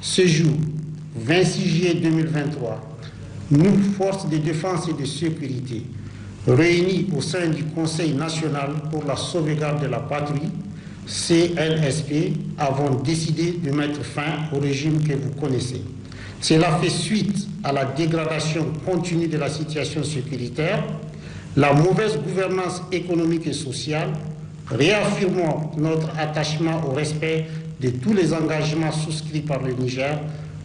Ce jour, 26 juillet 2023, nous, forces de défense et de sécurité, réunis au sein du Conseil national pour la sauvegarde de la patrie, CNSP, avons décidé de mettre fin au régime que vous connaissez. Cela fait suite à la dégradation continue de la situation sécuritaire, la mauvaise gouvernance économique et sociale. Réaffirmons notre attachement au respect de tous les engagements souscrits par le Niger.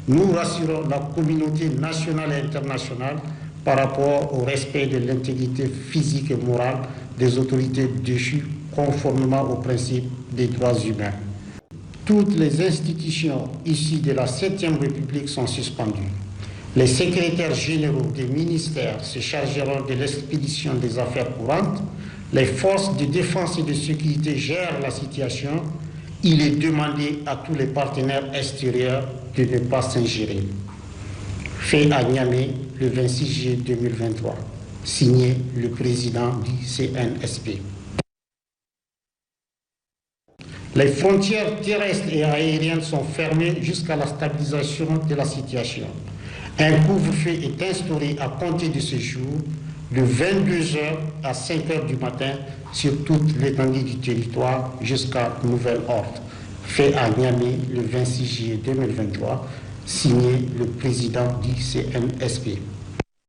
Nous rassurons la communauté nationale et internationale par rapport au respect de l'intégrité physique et morale des autorités déchues conformément aux principes des droits humains. Toutes les institutions issues de la 7e République sont suspendues. Les secrétaires généraux des ministères se chargeront de l'expédition des affaires courantes. Les forces de défense et de sécurité gèrent la situation. Il est demandé à tous les partenaires extérieurs de ne pas s'ingérer. Fait à Niamey le 26 juillet 2023. Signé le président du CNSP. Les frontières terrestres et aériennes sont fermées jusqu'à la stabilisation de la situation. Un couvre-feu est instauré à compter de ce jour, de 22h à 5h du matin, sur toute l'étendue du territoire jusqu'à nouvel ordre. Fait à Niamey le 26 juillet 2023, signé le président du CNSP.